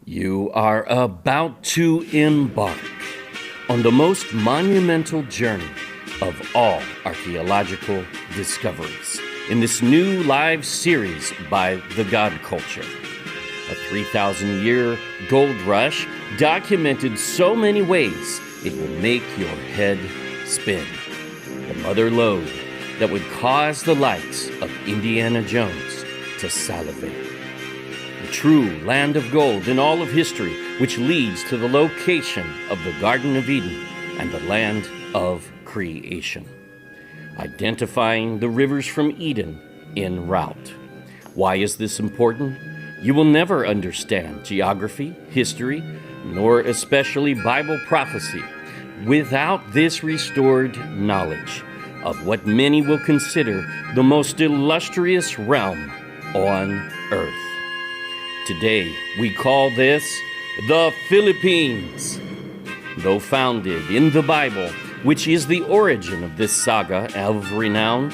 You are about to embark on the most monumental journey of all archaeological discoveries in this new live series by The God Culture. A 3,000-year gold rush documented so many ways it will make your head spin. The mother lode that would cause the likes of Indiana Jones to salivate. The true land of gold in all of history, which leads to the location of the Garden of Eden and the land of creation. Identifying the rivers from Eden en route. Why is this important? You will never understand geography, history, nor especially Bible prophecy without this restored knowledge of what many will consider the most illustrious realm on earth. Today, we call this the Philippines. Though founded in the Bible, which is the origin of this saga of renown,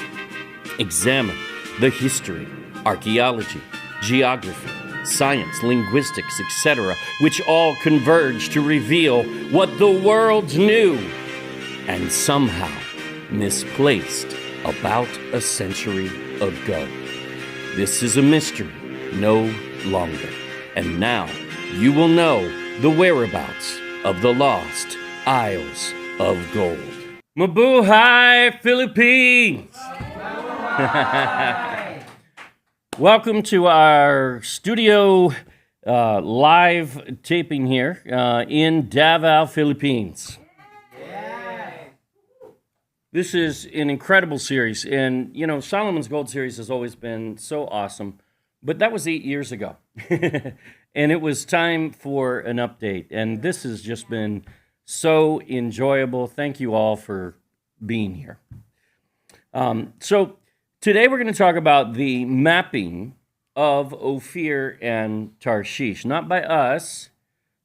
examine the history, archaeology, geography, science, linguistics, etc., which all converge to reveal what the world knew and somehow misplaced about a century ago. This is a mystery no longer. And now you will know the whereabouts of the lost Isles of Gold. Mabuhay, Philippines! Welcome to our studio live taping here in Davao, Philippines. This is an incredible series, and you know, Solomon's Gold series has always been so awesome, but that was 8 years ago, and it was time for an update, and this has just been so enjoyable. Thank you all for being here. So today we're going to talk about the mapping of Ophir and Tarshish, not by us,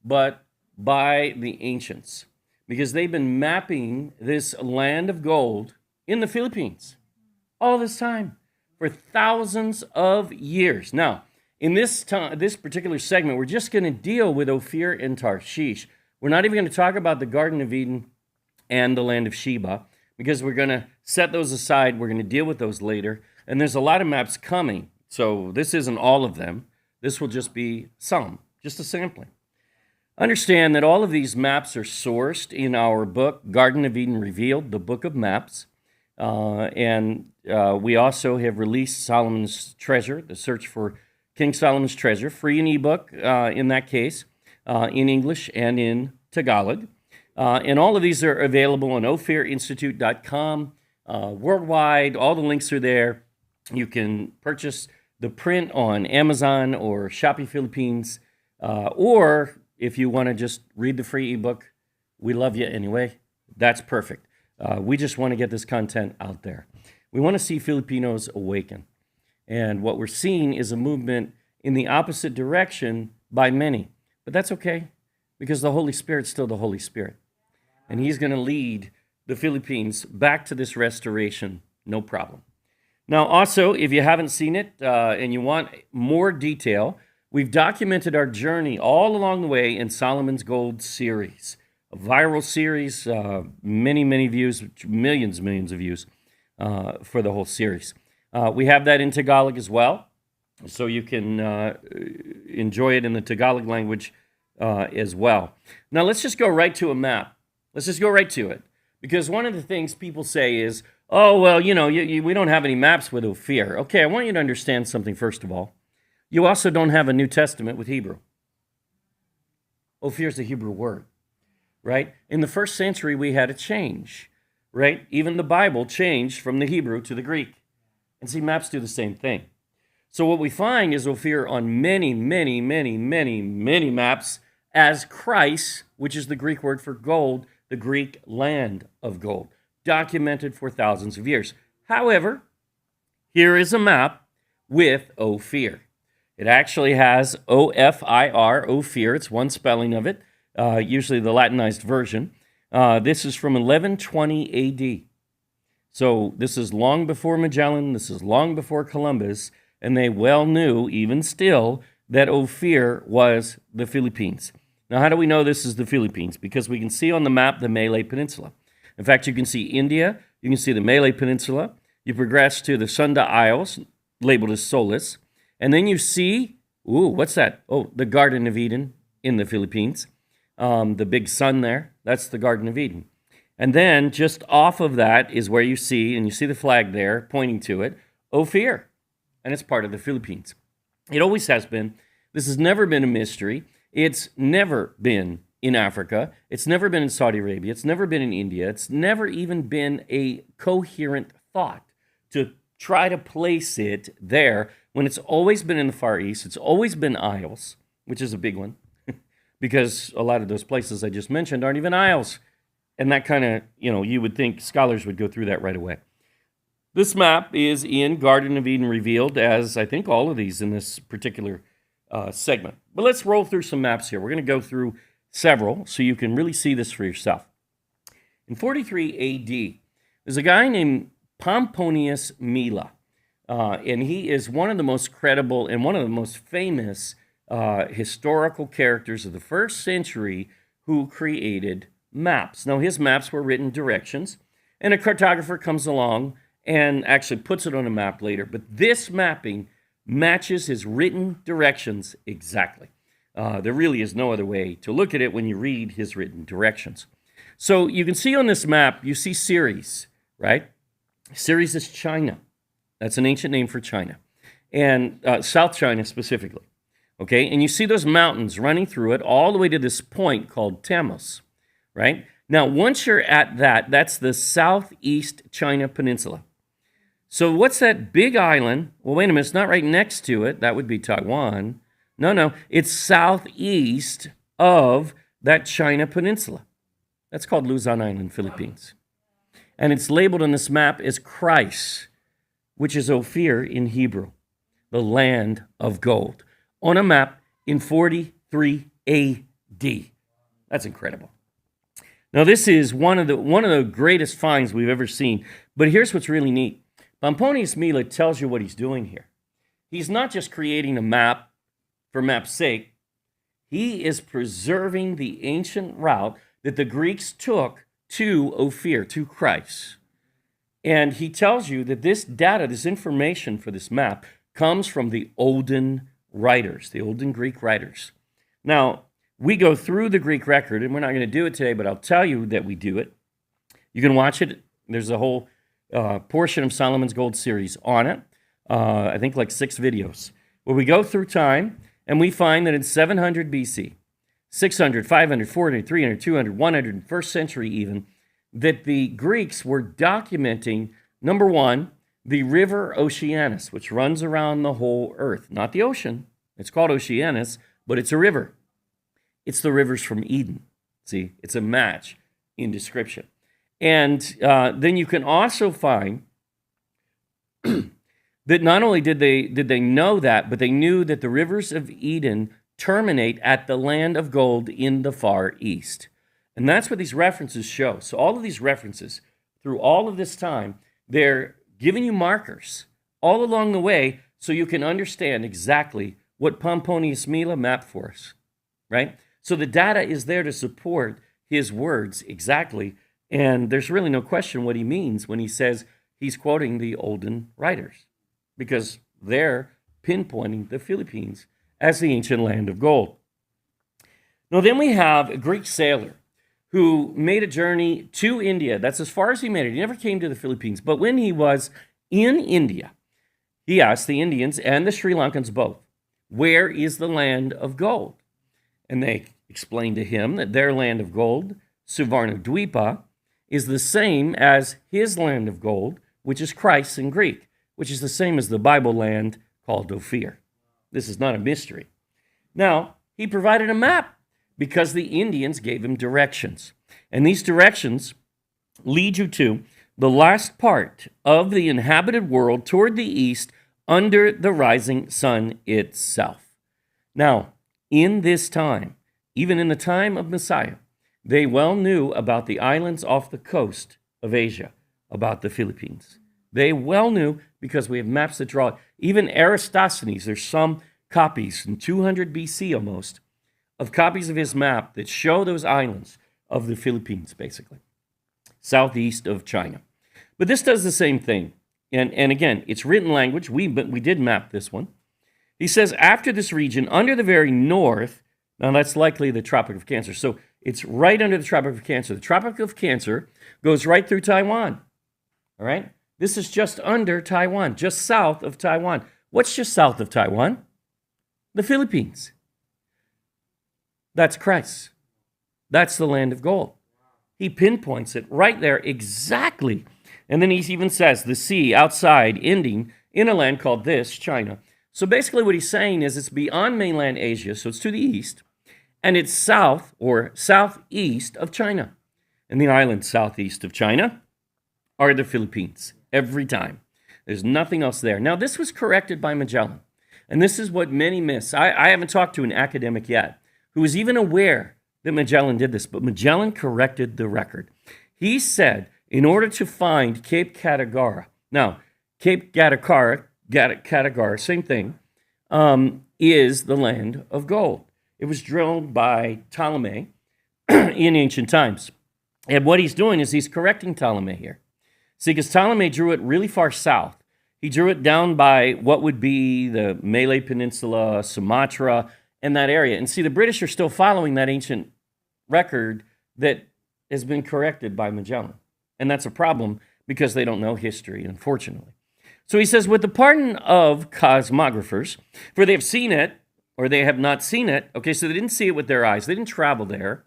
but by the ancients, because they've been mapping this land of gold in the Philippines all this time for thousands of years. Now, in this particular segment, we're just going to deal with Ophir and Tarshish. We're not even going to talk about the Garden of Eden and the land of Sheba, because we're going to set those aside. We're going to deal with those later. And there's a lot of maps coming, so this isn't all of them. This will just be some, just a sampling. Understand that all of these maps are sourced in our book, Garden of Eden Revealed, the Book of Maps. We also have released Solomon's Treasure, the search for King Solomon's Treasure, free in ebook in that case, in English and in Tagalog. And all of these are available on ophirinstitute.com, worldwide. All the links are there. You can purchase the print on Amazon or Shopee Philippines, or if you want to just read the free ebook, we love you anyway. That's perfect. We just want to get this content out there. We want to see Filipinos awaken. And what we're seeing is a movement in the opposite direction by many. But that's okay, because the Holy Spirit's still the Holy Spirit. And He's going to lead the Philippines back to this restoration, no problem. Now, also, if you haven't seen it and you want more detail, we've documented our journey all along the way in Solomon's Gold series, a viral series, many views, millions of views for the whole series. We have that in Tagalog as well, so you can enjoy it in the Tagalog language as well. Now, let's just go right to a map. Let's just go right to it, because one of the things people say is, oh, well, you know, we don't have any maps with Ophir. Okay, I want you to understand something first of all. You also don't have a New Testament with Hebrew. Ophir is a Hebrew word, right? In the first century, we had a change, right? Even the Bible changed from the Hebrew to the Greek. And see, maps do the same thing. So what we find is Ophir on many maps as Christ, which is the Greek word for gold, the Greek land of gold, documented for thousands of years. However, here is a map with Ophir. It actually has O-F-I-R, Ophir. It's one spelling of it, usually the Latinized version. This is from 1120 A.D. So this is long before Magellan. This is long before Columbus. And they well knew, even still, that Ophir was the Philippines. Now, how do we know this is the Philippines? Because we can see on the map the Malay Peninsula. In fact, you can see India, you can see the Malay Peninsula, you progress to the Sunda Isles, labeled as Solis, and then you see, what's that? Oh, the Garden of Eden in the Philippines. The big sun there, that's the Garden of Eden. And then just off of that is where you see the flag there pointing to it, Ophir, and it's part of the Philippines. It always has been. This has never been a mystery. It's never been in Africa. It's never been in Saudi Arabia. It's never been in India. It's never even been a coherent thought to try to place it there when it's always been in the Far East. It's always been isles, which is a big one, because a lot of those places I just mentioned aren't even isles. And that kind of, you would think scholars would go through that right away. This map is in Garden of Eden Revealed, as I think all of these in this particular segment. But let's roll through some maps here. We're going to go through several so you can really see this for yourself. In 43 AD, there's a guy named Pomponius Mela, and he is one of the most credible and one of the most famous historical characters of the first century who created maps. Now, his maps were written directions, and a cartographer comes along and actually puts it on a map later. But this mapping matches his written directions exactly. There really is no other way to look at it when you read his written directions. So you can see on this map, you see Ceres, right? Ceres is China. That's an ancient name for China, and South China specifically. Okay, and you see those mountains running through it all the way to this point called Tamus, right? Now, once you're at that, that's the southeast China Peninsula. So what's that big island? Well, wait a minute, it's not right next to it. That would be Taiwan. No, it's southeast of that China Peninsula. That's called Luzon Island, Philippines. And it's labeled on this map as Christ, which is Ophir in Hebrew, the land of gold, on a map in 43 AD. That's incredible. Now, this is one of the greatest finds we've ever seen. But here's what's really neat. Pomponius Mela tells you what he's doing here. He's not just creating a map for map's sake. He is preserving the ancient route that the Greeks took to Ophir, to Christ. And he tells you that this data, this information for this map, comes from the olden writers, the olden Greek writers. Now, we go through the Greek record, and we're not going to do it today, but I'll tell you that we do it. You can watch it. There's a whole portion of Solomon's Gold series on it. I think like 6 videos, where we go through time, and we find that in 700 BC, 600, 500, 400, 300, 200, 100, first century even, that the Greeks were documenting, number one, the river Oceanus, which runs around the whole earth. Not the ocean. It's called Oceanus, but it's a river. It's the rivers from Eden. See, it's a match in description. And then you can also find that not only did they know that, but they knew that the rivers of Eden terminate at the land of gold in the Far East. And that's what these references show. So all of these references, through all of this time, they're giving you markers all along the way so you can understand exactly what Pomponius Mela mapped for us, right? So the data is there to support his words exactly, and there's really no question what he means when he says he's quoting the olden writers, because they're pinpointing the Philippines as the ancient land of gold. Now, then we have a Greek sailor who made a journey to India. That's as far as he made it. He never came to the Philippines. But when he was in India, he asked the Indians and the Sri Lankans both, where is the land of gold? And they explained to him that their land of gold, Suvarnadwipa, is the same as his land of gold, which is Christ in Greek, which is the same as the Bible land called Ophir. This is not a mystery. Now, he provided a map because the Indians gave him directions. And these directions lead you to the last part of the inhabited world toward the east under the rising sun itself. Now, in this time, even in the time of Messiah, they well knew about the islands off the coast of Asia, about the Philippines. They well knew because we have maps that draw it. Even Eratosthenes, there's some copies in 200 BC almost of copies of his map that show those islands of the Philippines, basically, southeast of China. But this does the same thing. And again, it's written language. We did map this one. He says, after this region, under the very north, now that's likely the Tropic of Cancer. So it's right under the Tropic of Cancer. The Tropic of Cancer goes right through Taiwan. All right? This is just under Taiwan, just south of Taiwan. What's just south of Taiwan? The Philippines. That's Christ. That's the land of gold. He pinpoints it right there exactly. And then he even says the sea outside ending in a land called this, China. So basically what he's saying is it's beyond mainland Asia, so it's to the east, and it's south or southeast of China. And the islands southeast of China are the Philippines every time. There's nothing else there. Now, this was corrected by Magellan, and this is what many miss. I haven't talked to an academic yet who was even aware that Magellan did this, but Magellan corrected the record. He said, in order to find Cape Catagara, now, Cape Catagara, same thing, is the land of gold. It was drilled by Ptolemy in ancient times. And what he's doing is he's correcting Ptolemy here. See, because Ptolemy drew it really far south. He drew it down by what would be the Malay Peninsula, Sumatra, and that area. And see, the British are still following that ancient record that has been corrected by Magellan. And that's a problem because they don't know history, unfortunately. So he says, with the pardon of cosmographers, for they have seen it, or they have not seen it, okay, so they didn't see it with their eyes, they didn't travel there,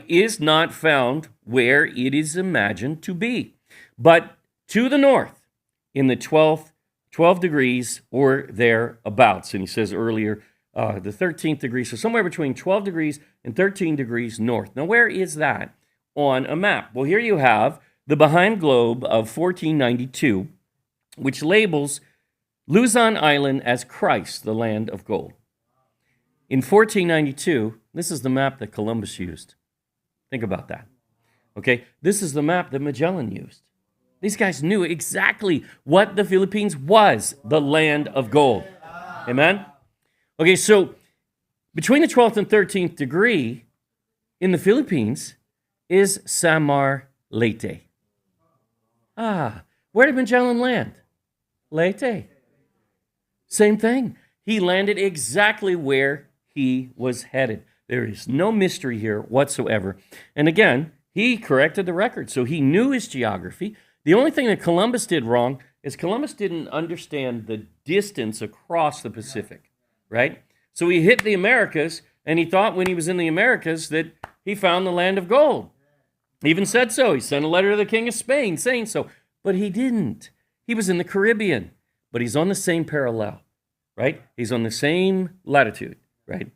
is not found where it is imagined to be, but to the north, in the 12 degrees or thereabouts. And he says earlier, the 13th degree, so somewhere between 12 degrees and 13 degrees north. Now, where is that on a map? Well, here you have the behind globe of 1492, which labels Luzon Island as Christ, the land of gold. In 1492, this is the map that Columbus used. Think about that. Okay, this is the map that Magellan used. These guys knew exactly what the Philippines was, the land of gold. Amen? Okay, so between the 12th and 13th degree in the Philippines is Samar Leyte. Where did Magellan land? Leyte. Same thing. He landed exactly where he was headed. There is no mystery here whatsoever. And again, he corrected the record, so he knew his geography. The only thing that Columbus did wrong is Columbus didn't understand the distance across the Pacific, right? So he hit the Americas, and he thought when he was in the Americas that he found the land of gold. He even said so. He sent a letter to the King of Spain saying so, but he didn't. He was in the Caribbean, but he's on the same parallel, right? He's on the same latitude, right?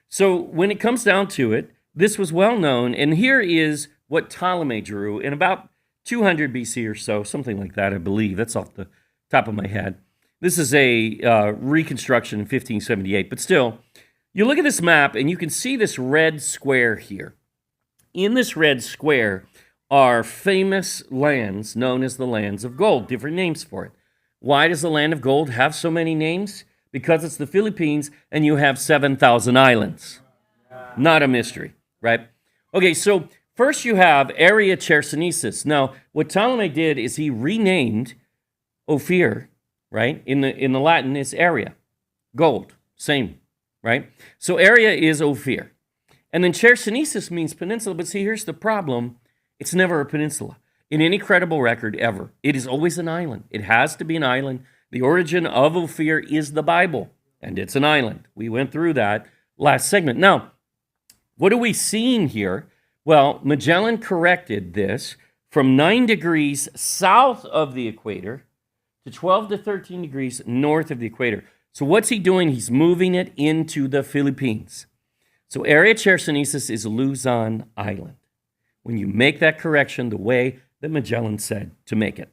So when it comes down to it, this was well known, and here is what Ptolemy drew in about 200 BC or so, something like that, I believe. That's off the top of my head. This is a reconstruction in 1578, but still, you look at this map and you can see this red square here. In this red square are famous lands known as the lands of gold, different names for it. Why does the land of gold have so many names? Because it's the Philippines and you have 7,000 islands. Not a mystery, right? Okay, so first you have Area Chersonesus. Now, what Ptolemy did is he renamed Ophir, right? In the Latin, it's area. Gold, same, right? So area is Ophir. And then Chersonesus means peninsula, but see, here's the problem. It's never a peninsula in any credible record ever. It is always an island. It has to be an island. The origin of Ophir is the Bible, and it's an island. We went through that last segment. Now, what are we seeing here? Well, Magellan corrected this from 9 degrees south of the equator to 12 to 13 degrees north of the equator. So what's he doing? He's moving it into the Philippines. So Area Chersonesus is Luzon Island. When you make that correction the way that Magellan said to make it.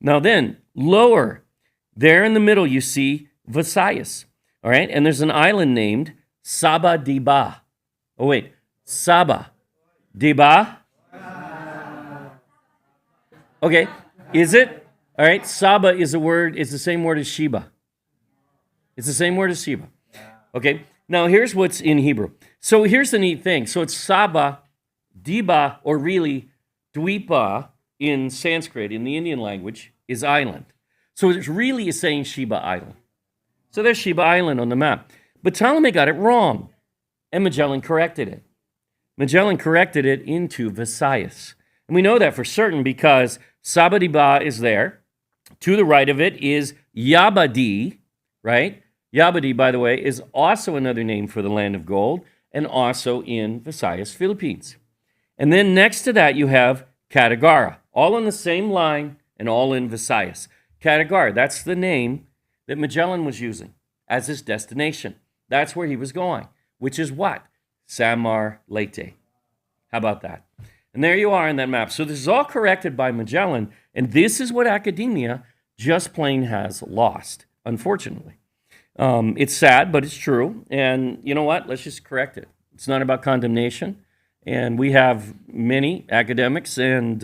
Now then, lower, there in the middle you see Visayas. All right, and there's an island named Saba de Ba. Oh wait, Saba de Ba? Okay, is it? All right, Saba is a word, it's the same word as Sheba. It's the same word as Sheba. Okay, now here's what's in Hebrew. So here's the neat thing. So it's Saba, Diba, or really Dwipa in Sanskrit, in the Indian language, is island. So it really is saying Sheba Island. So there's Sheba Island on the map. But Ptolemy got it wrong, and Magellan corrected it. Magellan corrected it into Visayas. And we know that for certain because Sabadiba is there. To the right of it is Yabadi, right? Yabadi, by the way, is also another name for the land of gold and also in Visayas, Philippines. And then next to that, you have Catagara, all on the same line and all in Visayas. Catagara, that's the name that Magellan was using as his destination. That's where he was going, which is what? Samar Leyte. How about that? And there you are in that map. So this is all corrected by Magellan, and this is what academia just plain has lost, unfortunately. It's sad, but it's true. And you know what? Let's just correct it. It's not about condemnation. And we have many academics and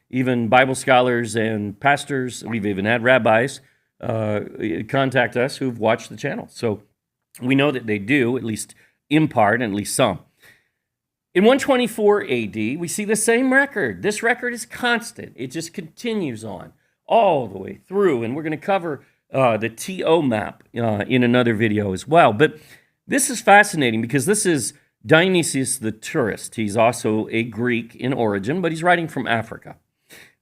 even Bible scholars and pastors. We've even had rabbis contact us who've watched the channel. So we know that they do, at least in part, and at least some. In 124 AD, we see the same record. This record is constant. It just continues on all the way through. And we're going to cover the TO map in another video as well. But this is fascinating because this is Dionysius the tourist. He's also a Greek in origin, but he's writing from Africa.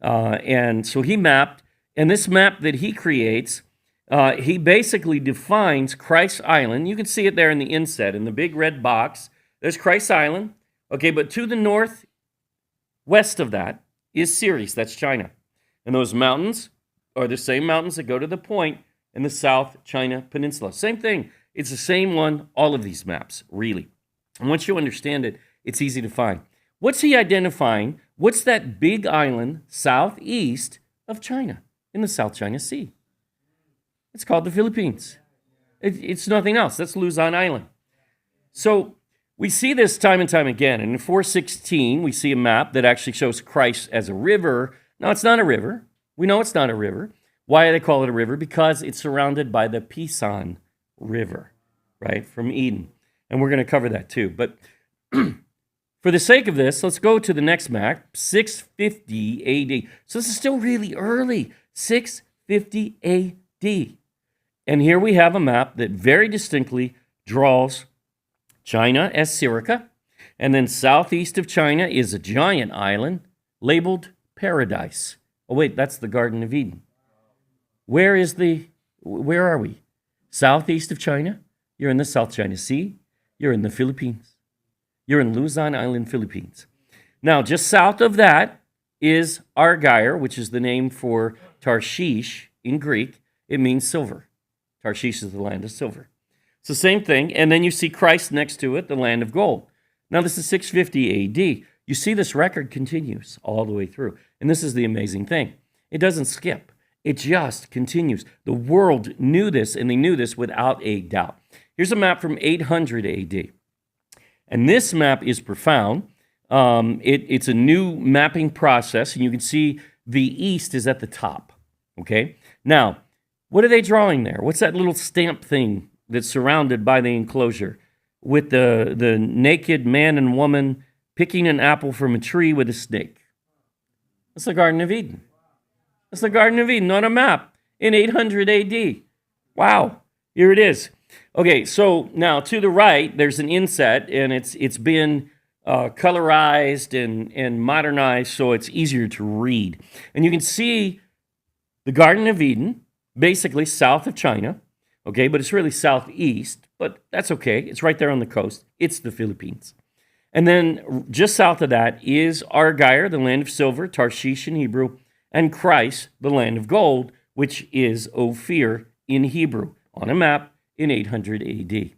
And so he mapped, and this map that he creates, he basically defines Christ Island. You can see it there in the inset, in the big red box. There's Christ Island. Okay, but to the northwest of that is Ceres, that's China. And those mountains are the same mountains that go to the point in the South China Peninsula. Same thing. It's the same one, all of these maps, really. And once you understand it, it's easy to find. What's he identifying? What's that big island southeast of China in the South China Sea? It's called the Philippines. It's nothing else. That's Luzon Island. So we see this time and time again. And in 416, we see a map that actually shows Christ as a river. Now, it's not a river. We know it's not a river. Why do they call it a river? Because it's surrounded by the Pison River, right, from Eden. And we're going to cover that too. But for the sake of this, let's go to the next map, 650 AD. So this is still really early, 650 AD. And here we have a map that very distinctly draws China as Syrica, and then southeast of China is a giant island labeled Paradise. Oh wait, that's the Garden of Eden. Where are we? Southeast of China? You're in the South China Sea. You're in the Philippines. You're in Luzon Island, Philippines. Now, just south of that is Argyre, which is the name for Tarshish in Greek. It means silver. Tarshish is the land of silver. It's the same thing. And then you see Christ next to it, the land of gold. Now, this is 650 AD. You see this record continues all the way through. And this is the amazing thing. It doesn't skip. It just continues. The world knew this, and they knew this without a doubt. Here's a map from 800 AD. And this map is profound. It's a new mapping process, and you can see the east is at the top. Okay? Now, what are they drawing there? What's that little stamp thing that's surrounded by the enclosure with the naked man and woman picking an apple from a tree with a snake? That's the Garden of Eden. That's the Garden of Eden on a map in 800 AD. Wow, here it is. Okay, so now to the right, there's an inset, and it's been colorized and modernized so it's easier to read. And you can see the Garden of Eden, basically south of China, okay, but it's really southeast, but that's okay. It's right there on the coast. It's the Philippines. And then just south of that is Argyre, the land of silver, Tarshish in Hebrew, and Christ, the land of gold, which is Ophir in Hebrew, on a map in 800 AD.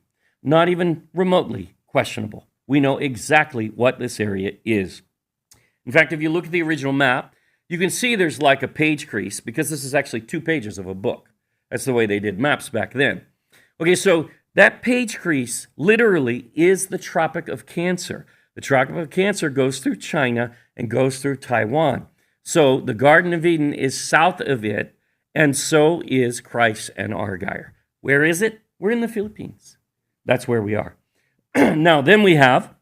Not even remotely questionable. We know exactly what this area is. In fact, if you look at the original map, you can see there's like a page crease because this is actually 2 pages of a book. That's the way they did maps back then. Okay, so that page crease literally is the Tropic of Cancer. The Tropic of Cancer goes through China and goes through Taiwan. So the Garden of Eden is south of it, and so is Christ and Argyre. Where is it? We're in the Philippines. That's where we are. Now, then we have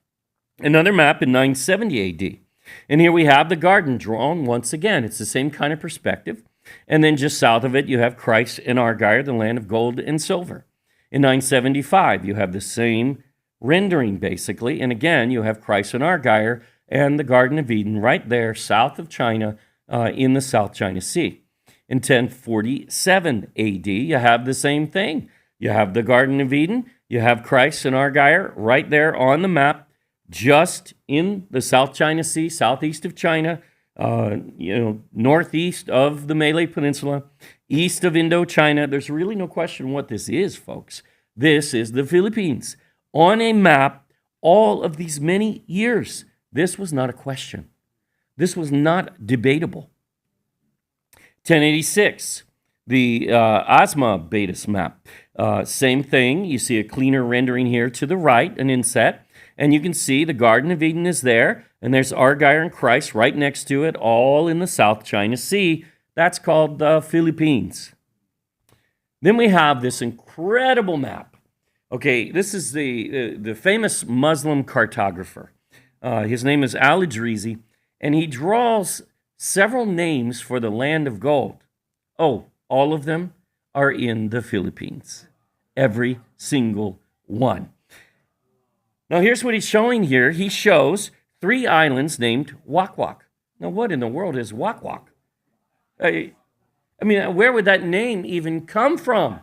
another map in 970 AD. And here we have the garden drawn once again. It's the same kind of perspective. And then just south of it, you have Christ and Argyre, the land of gold and silver. In 975, you have the same rendering, basically. And again, you have Christ and Argyre and the Garden of Eden right there south of China in the South China Sea. In 1047 AD, you have the same thing. You have the Garden of Eden. You have Christ and Argyre right there on the map, just in the South China Sea, southeast of China, northeast of the Malay Peninsula, east of Indochina. There's really no question what this is, folks. This is the Philippines. On a map, all of these many years, this was not a question. This was not debatable. 1086, the Asma Betis map. Same thing. You see a cleaner rendering here to the right, an inset. And you can see the Garden of Eden is there, and there's Argyre and Christ right next to it, all in the South China Sea. That's called the Philippines. Then we have this incredible map. Okay, this is the famous Muslim cartographer. His name is Al-Idrisi, and he draws several names for the land of gold. Oh, all of them are in the Philippines. Every single one. Now, here's what he's showing here. He shows 3 islands named Wak Wak. Now, what in the world is Wak Wak? I mean, where would that name even come from?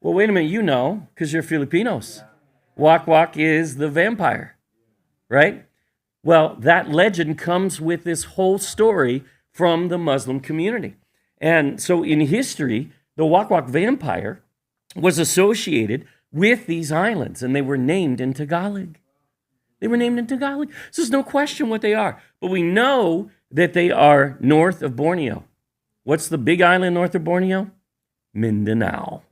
Well, wait a minute, you know, because you're Filipinos. Wak Wak is the vampire, right? Well, that legend comes with this whole story from the Muslim community. And so in history, the Wak Wak vampire was associated with these islands, and they were named in Tagalog. They were named in Tagalog. So there's no question what they are. But we know that they are north of Borneo. What's the big island north of Borneo? Mindanao.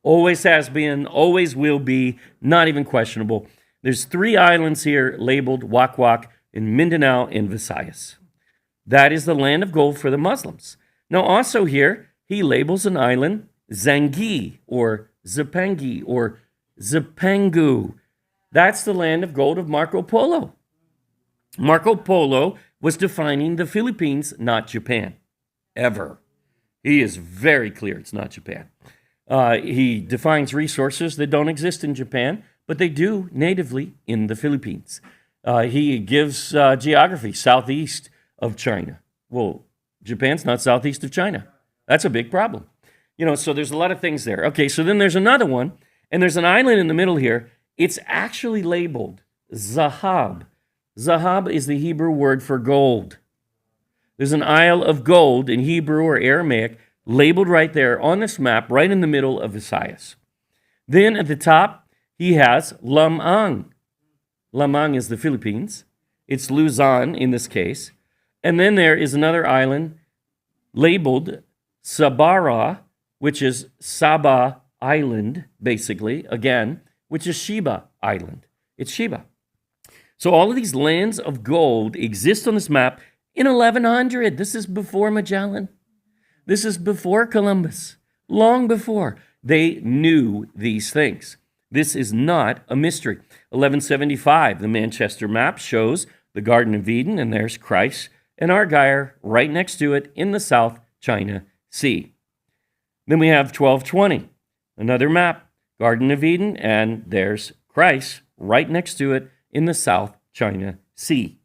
Always has been, always will be, not even questionable. There's 3 islands here labeled Wak Wak in Mindanao and Visayas. That is the land of gold for the Muslims. Now also here, he labels an island Zangi or Zipangi or Zipangu. That's the land of gold of Marco Polo. Marco Polo was defining the Philippines, not Japan. Ever. He is very clear it's not Japan. He defines resources that don't exist in Japan, but they do natively in the Philippines. He gives geography southeast of China. Well, Japan's not southeast of China. That's a big problem. So there's a lot of things there. Okay, so then there's another one, and there's an island in the middle here. It's actually labeled Zahab. Zahab is the Hebrew word for gold. There's an Isle of Gold in Hebrew or Aramaic labeled right there on this map, right in the middle of Visayas. Then at the top, he has Lamang. Lamang is the Philippines. It's Luzon in this case. And then there is another island labeled Sabara, which is Sabah Island, basically, again, which is Sheba Island. It's Sheba. So all of these lands of gold exist on this map in 1100. This is before Magellan. This is before Columbus. Long before they knew these things. This is not a mystery. 1175, the Manchester map shows the Garden of Eden, and there's Christ and Argyre right next to it in the South China Sea. Then we have 1220, another map, Garden of Eden, and there's Christ right next to it in the South China Sea.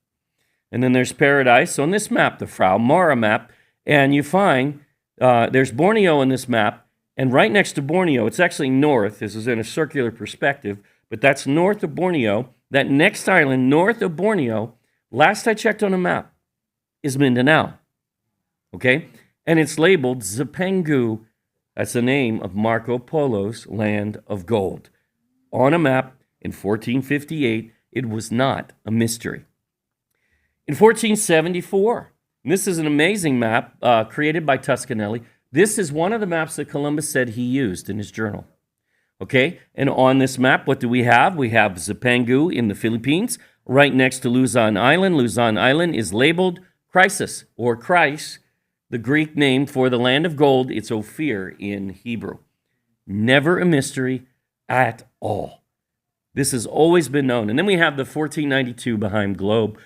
And then there's Paradise on this map, the Frau Mara map, and you find there's Borneo on this map, and right next to Borneo, it's actually north, this is in a circular perspective, but that's north of Borneo. That next island north of Borneo, last I checked on a map, is Mindanao. Okay? And it's labeled Zipangu. That's the name of Marco Polo's land of gold. On a map in 1458, it was not a mystery. In 1474, and this is an amazing map created by Tuscanelli. This is one of the maps that Columbus said he used in his journal. Okay, and on this map, what do we have? We have Zipangu in the Philippines, right next to Luzon Island. Luzon Island is labeled Chrysis, or Christ, the Greek name for the land of gold. It's Ophir in Hebrew. Never a mystery, at all. This has always been known. And then we have the 1492 behind globe,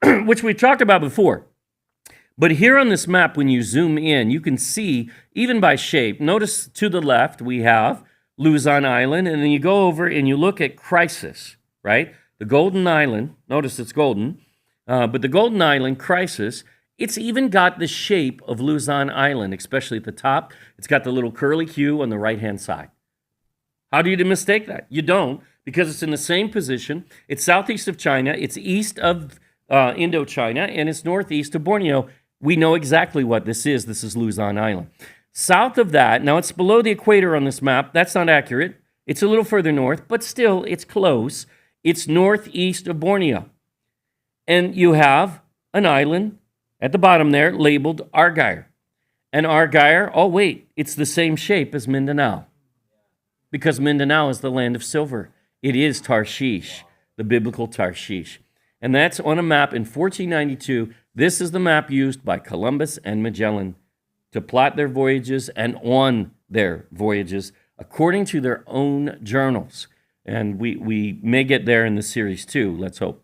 which we talked about before. But here on this map, when you zoom in, you can see, even by shape, notice to the left we have Luzon Island, and then you go over and you look at Crisis, right? The Golden Island, notice it's golden, but the Golden Island, Crisis, it's even got the shape of Luzon Island, especially at the top. It's got the little curly Q on the right-hand side. How do you mistake that? You don't, because it's in the same position. It's southeast of China, it's east of Indochina, and it's northeast of Borneo. We know exactly what this is. This is Luzon Island. South of that, now it's below the equator on this map. That's not accurate. It's a little further north, but still, it's close. It's northeast of Borneo. And you have an island at the bottom there labeled Argyre. And Argyre, oh wait, it's the same shape as Mindanao. Because Mindanao is the land of silver. It is Tarshish, the biblical Tarshish. And that's on a map in 1492. This is the map used by Columbus and Magellan to plot their voyages and on their voyages according to their own journals. And we may get there in the series too, let's hope.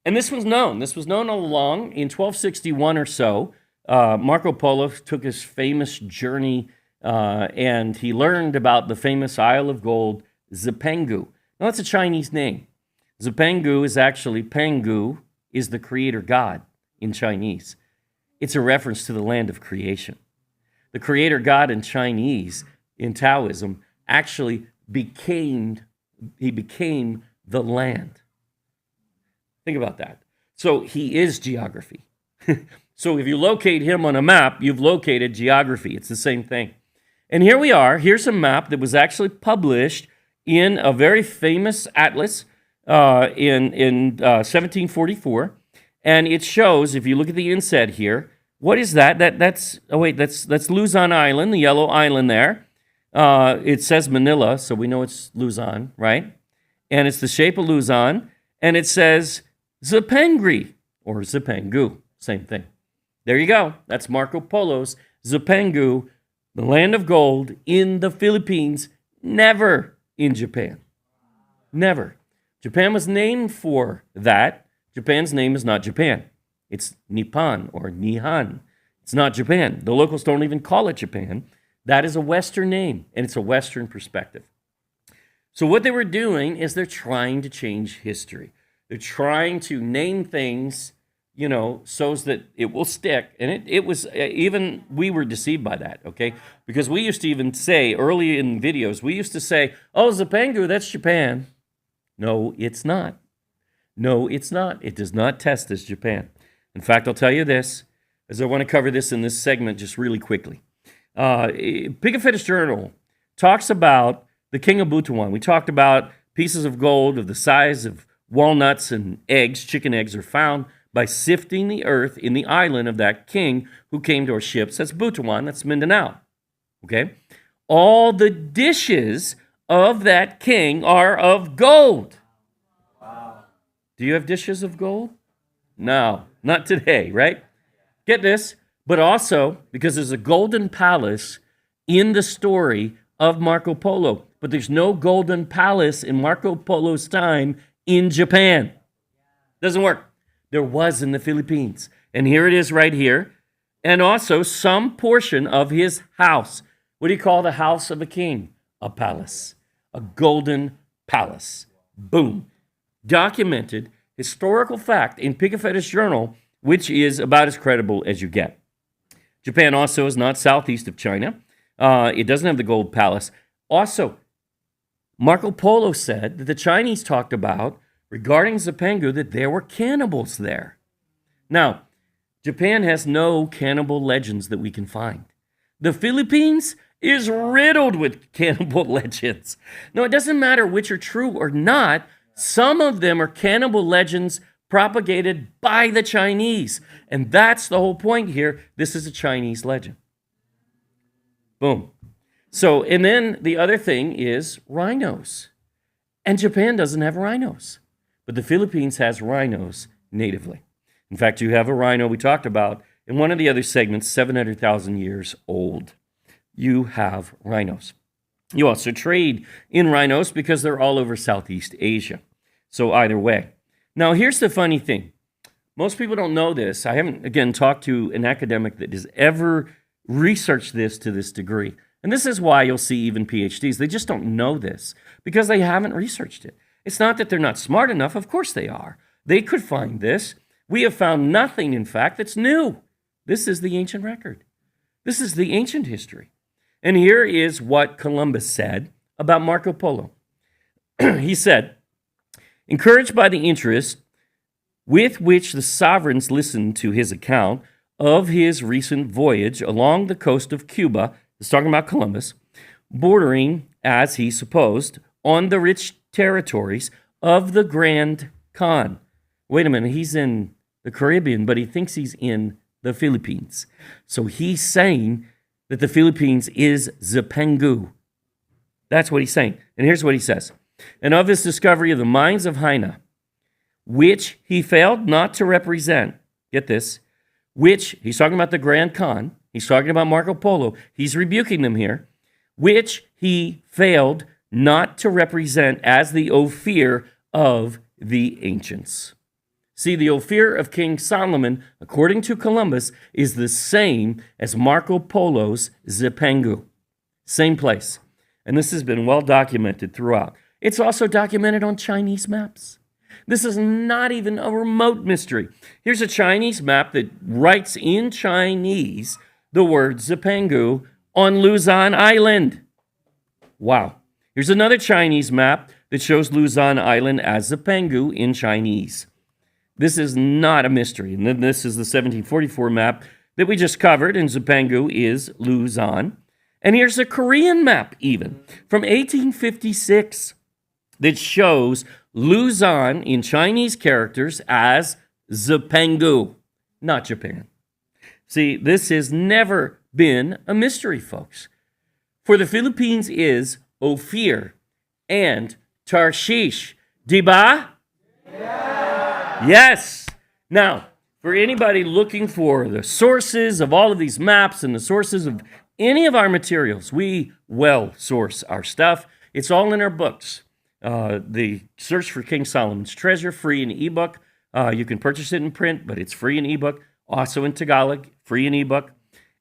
And this was known. This was known all along. In 1261 or so, Marco Polo took his famous journey and he learned about the famous Isle of Gold, Zipangu. Now, that's a Chinese name. Zipangu is actually, Pangu is the creator god in Chinese. It's a reference to the land of creation. The creator god in Chinese, in Taoism, actually became the land. Think about that. So he is geography. So if you locate him on a map, you've located geography. It's the same thing. And here we are. Here's a map that was actually published in a very famous atlas in 1744. And it shows, if you look at the inset here, what is that? That's Luzon Island, the yellow island there. It says Manila, so we know it's Luzon, right? And it's the shape of Luzon. And it says Zipangri, or Zipangu, same thing. There you go. That's Marco Polo's Zipangu, the land of gold in the Philippines, never in Japan. Never. Japan was named for that. Japan's name is not Japan. It's Nippon or Nihon. It's not Japan. The locals don't even call it Japan. That is a Western name, and it's a Western perspective. So what they were doing is they're trying to change history. They're trying to name things, so that it will stick. And it was, even we were deceived by that, okay? Because we used to even say, early in videos, we used to say, oh, Zipangu, that's Japan. No, it's not. No, it's not. It does not test as Japan. In fact, I'll tell you this, as I want to cover this in this segment just really quickly. Pigafetta's Journal talks about the king of Butuan. We talked about pieces of gold of the size of walnuts and eggs, chicken eggs, are found by sifting the earth in the island of that king who came to our ships. That's Butuan, that's Mindanao. Okay? All the dishes of that king are of gold. Wow. Do you have dishes of gold? No, not today, right? Get this, but also because there's a golden palace in the story of Marco Polo, but there's no golden palace in Marco Polo's time in Japan. Doesn't work. There was in the Philippines. And here it is right here. And also some portion of his house. What do you call the house of a king? A palace. A golden palace. Boom. Documented historical fact in Pigafetta's Journal, which is about as credible as you get. Japan also is not southeast of China. It doesn't have the gold palace. Also, Marco Polo said that the Chinese talked about, regarding Zipangu, that there were cannibals there. Now, Japan has no cannibal legends that we can find. The Philippines is riddled with cannibal legends. Now, it doesn't matter which are true or not. Some of them are cannibal legends propagated by the Chinese. And that's the whole point here. This is a Chinese legend. Boom. So, and then the other thing is rhinos. And Japan doesn't have rhinos. But the Philippines has rhinos natively. In fact, you have a rhino we talked about in one of the other segments, 700,000 years old. You have rhinos. You also trade in rhinos because they're all over Southeast Asia. So either way. Now, here's the funny thing. Most people don't know this. I haven't, again, talked to an academic that has ever researched this to this degree. And this is why you'll see even PhDs. They just don't know this because they haven't researched it. It's not that they're not smart enough. Of course they are. They could find this. We have found nothing, in fact, that's new. This is the ancient record. This is the ancient history. And here is what Columbus said about Marco Polo. He said, encouraged by the interest with which the sovereigns listened to his account of his recent voyage along the coast of Cuba, he's talking about Columbus, bordering, as he supposed, on the rich territories of the Grand Khan. Wait a minute, he's in the Caribbean, but he thinks he's in the Philippines. So he's saying that the Philippines is Zipangu. That's what he's saying. And here's what he says. And of his discovery of the mines of Haina, which he failed not to represent, get this, which, he's talking about the Grand Khan, he's talking about Marco Polo, he's rebuking them here, which he failed not to represent as the Ophir of the ancients. See, the Ophir of King Solomon, according to Columbus, is the same as Marco Polo's Zipangu. Same place. And this has been well documented throughout. It's also documented on Chinese maps. This is not even a remote mystery. Here's a Chinese map that writes in Chinese the word Zipangu on Luzon Island. Wow. Here's another Chinese map that shows Luzon Island as Zipangu in Chinese. This is not a mystery. And then this is the 1744 map that we just covered, and Zipangu is Luzon. And here's a Korean map even from 1856 that shows Luzon in Chinese characters as Zipangu, not Japan. See, this has never been a mystery, folks. For the Philippines is Ophir and Tarshish. Diba? Yeah. Yes. Now, for anybody looking for the sources of all of these maps and the sources of any of our materials, we well source our stuff. It's all in our books. The Search for King Solomon's Treasure, free in ebook. You can purchase it in print, but it's free in ebook. Also in Tagalog, free in ebook.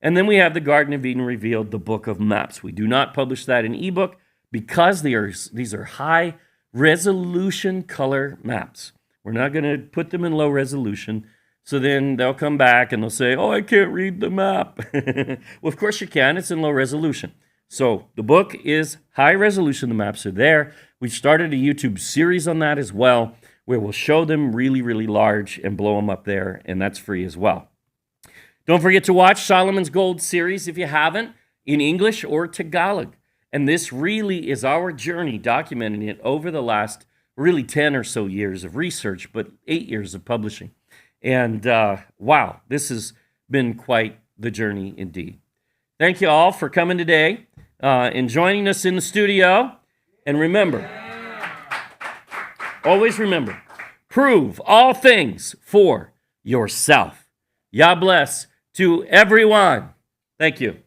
And then we have the Garden of Eden Revealed, the Book of Maps. We do not publish that in ebook because these are high resolution color maps. We're not going to put them in low resolution. So then they'll come back and they'll say, oh, I can't read the map. Well, of course you can. It's in low resolution. So the book is high resolution. The maps are there. We started a YouTube series on that as well, where we'll show them really, really large and blow them up there, and that's free as well. Don't forget to watch Solomon's Gold series if you haven't, in English or Tagalog. And this really is our journey, documenting it over the last really 10 or so years of research, but 8 years of publishing. And wow, this has been quite the journey indeed. Thank you all for coming today and joining us in the studio. And remember, always remember, prove all things for yourself. Yah bless to everyone. Thank you.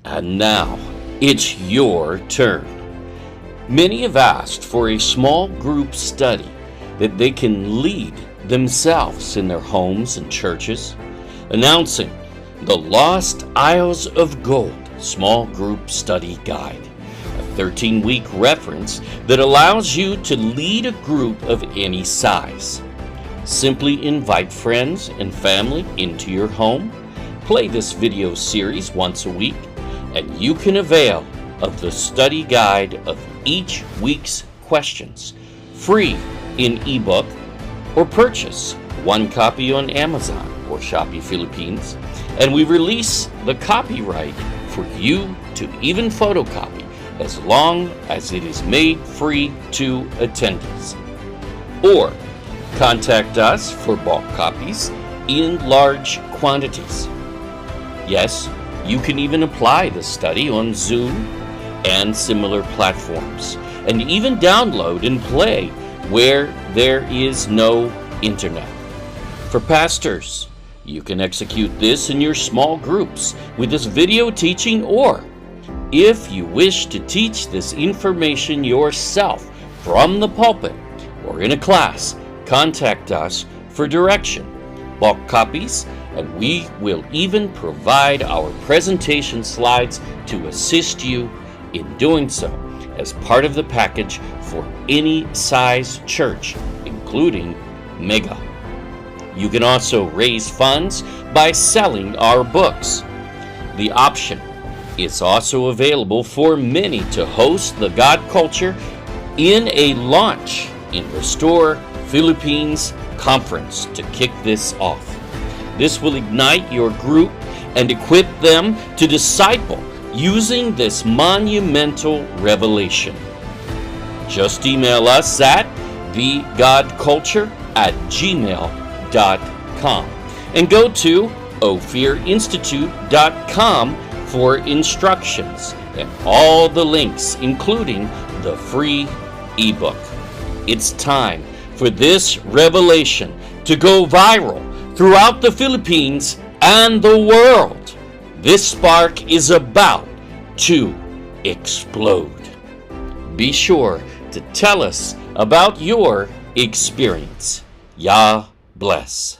And now, it's your turn. Many have asked for a small group study that they can lead themselves in their homes and churches, announcing the Lost Isles of Gold Small Group Study Guide, a 13-week reference that allows you to lead a group of any size. Simply invite friends and family into your home, play this video series once a week, and you can avail of the study guide of each week's questions, free in ebook, or purchase one copy on Amazon or Shopee Philippines, and we release the copyright for you to even photocopy as long as it is made free to attendees. Or contact us for bulk copies in large quantities. Yes, you can even apply the study on Zoom, and similar platforms, and even download and play where there is no internet. For pastors, you can execute this in your small groups with this video teaching, or if you wish to teach this information yourself from the pulpit or in a class, contact us for direction, bulk copies, and we will even provide our presentation slides to assist you in doing so as part of the package for any size church, including Mega. You can also raise funds by selling our books. The option is also available for many to host the God Culture in a launch in Restore Philippines conference to kick this off. This will ignite your group and equip them to disciple using this monumental revelation. Just email us at thegodculture@gmail.com and go to ophirinstitute.com for instructions and all the links, including the free ebook. It's time for this revelation to go viral throughout the Philippines and the world. This spark is about to explode. Be sure to tell us about your experience. Yah bless.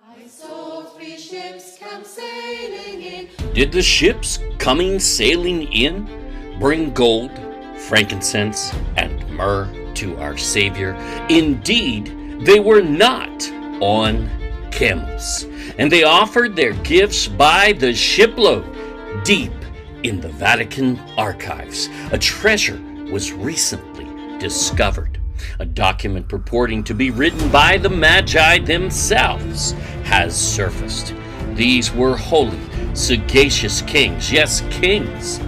I saw 3 ships come sailing in. Did the ships coming sailing in bring gold, frankincense, and myrrh to our Savior? Indeed, they were not on camels, and they offered their gifts by the shipload. Deep in the Vatican archives, a treasure was recently discovered. A document purporting to be written by the Magi themselves has surfaced. These were holy, sagacious kings, yes, kings,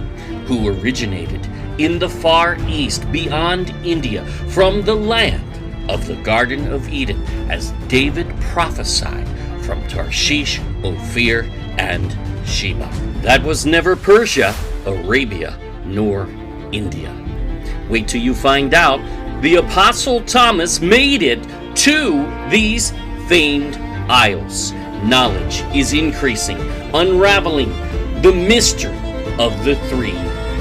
who originated in the Far East beyond India from the land of the Garden of Eden, as David prophesied from Tarshish, Ophir, and Sheba. That was never Persia, Arabia, nor India. Wait till you find out. The Apostle Thomas made it to these famed isles. Knowledge is increasing, unraveling the mystery of the 3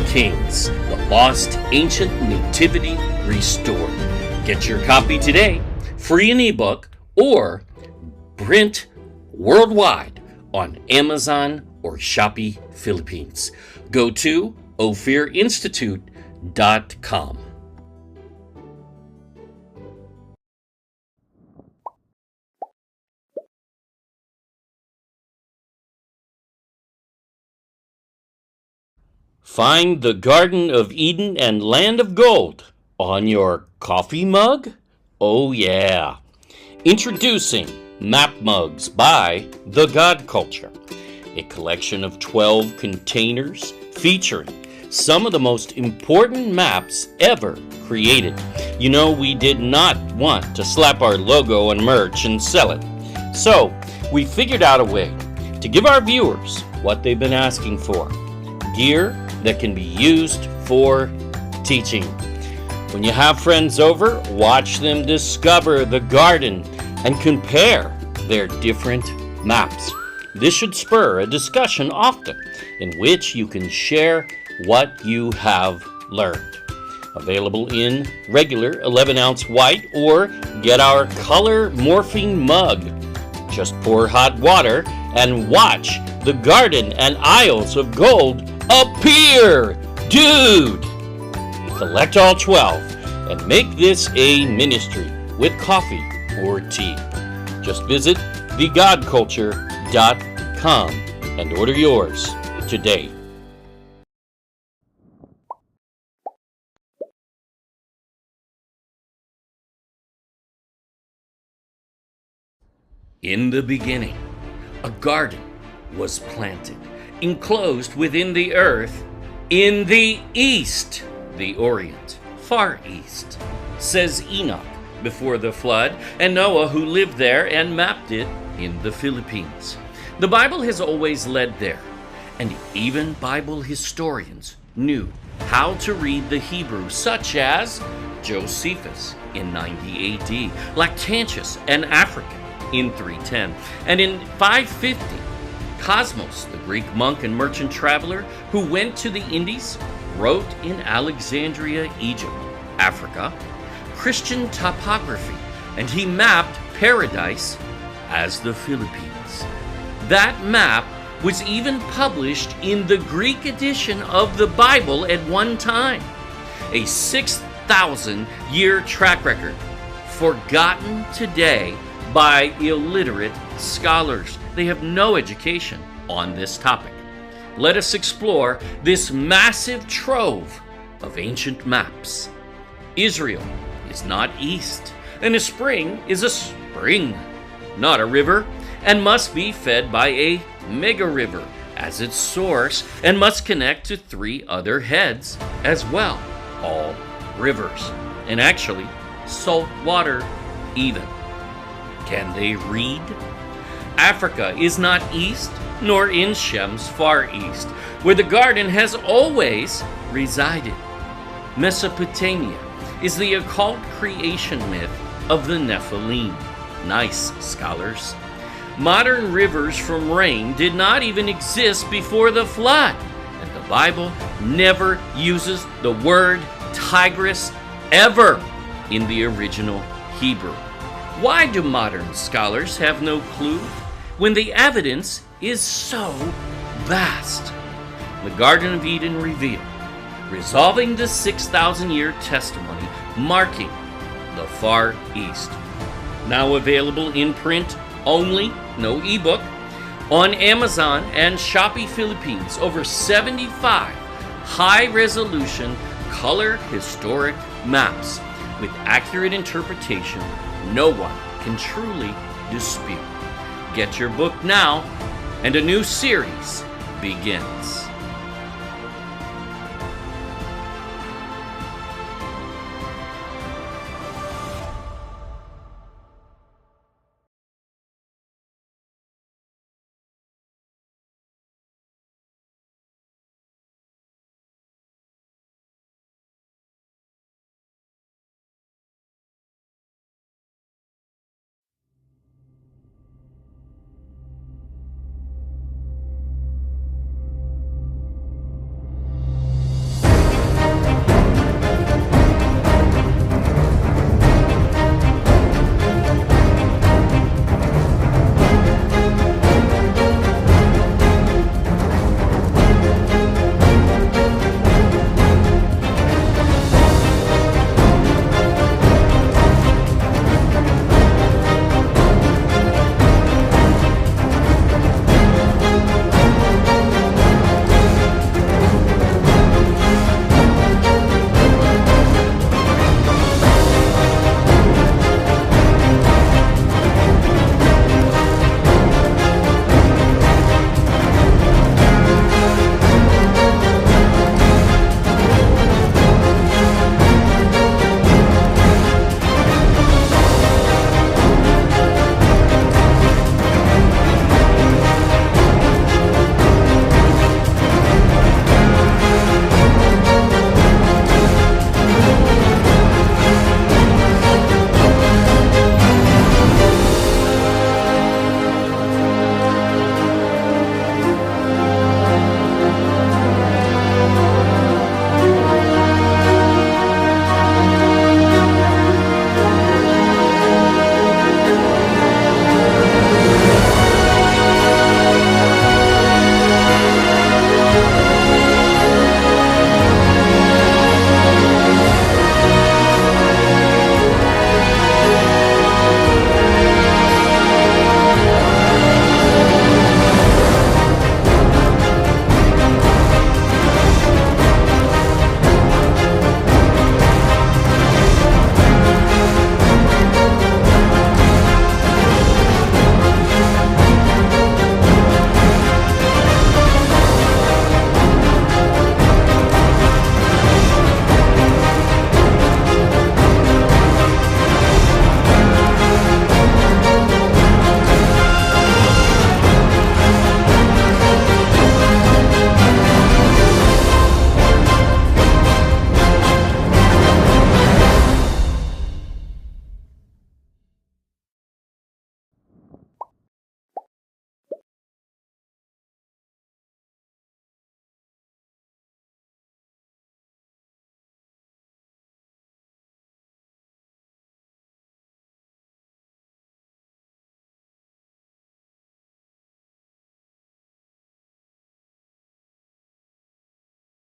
kings, the lost ancient nativity restored. Get your copy today, free in ebook, or print worldwide on Amazon or Shopee Philippines. Go to ophirinstitute.com. Find the Garden of Eden and Land of Gold on your coffee mug? Oh yeah. Introducing Map Mugs by The God Culture, a collection of 12 containers featuring some of the most important maps ever created. You know, we did not want to slap our logo on merch and sell it. So, we figured out a way to give our viewers what they've been asking for. Gear that can be used for teaching. When you have friends over, watch them discover the garden and compare their different maps. This should spur a discussion often in which you can share what you have learned. Available in regular 11-ounce white, or get our color morphing mug. Just pour hot water and watch the garden and aisles of gold appear. Dude! Collect all 12 and make this a ministry with coffee or tea. Just visit thegodculture.com and order yours today. In the beginning, a garden was planted, enclosed within the earth, in the east, the Orient, far east, says Enoch before the flood, and Noah, who lived there and mapped it in the Philippines. The Bible has always led there, and even Bible historians knew how to read the Hebrew, such as Josephus in 90 AD, Lactantius and African in 310. And in 550, Cosmos, the Greek monk and merchant traveler who went to the Indies, wrote in Alexandria, Egypt, Africa, Christian topography, and he mapped paradise as the Philippines. That map was even published in the Greek edition of the Bible at one time. A 6,000-year track record, forgotten today by illiterate scholars. They have no education on this topic. Let us explore this massive trove of ancient maps. Israel is not east, and a spring is a spring, not a river, and must be fed by a mega river as its source, and must connect to 3 other heads as well, all rivers, and actually salt water even. Can they read? Africa is not east, nor in Shem's far east, where the garden has always resided. Mesopotamia is the occult creation myth of the Nephilim. Nice, scholars. Modern rivers from rain did not even exist before the flood, and the Bible never uses the word Tigris ever in the original Hebrew. Why do modern scholars have no clue when the evidence is so vast? The Garden of Eden revealed, resolving the 6,000-year testimony, marking the Far East. Now available in print only, no ebook, on Amazon and Shopee Philippines. Over 75 high-resolution color historic maps with accurate interpretation no one can truly dispute. Get your book now, and a new series begins.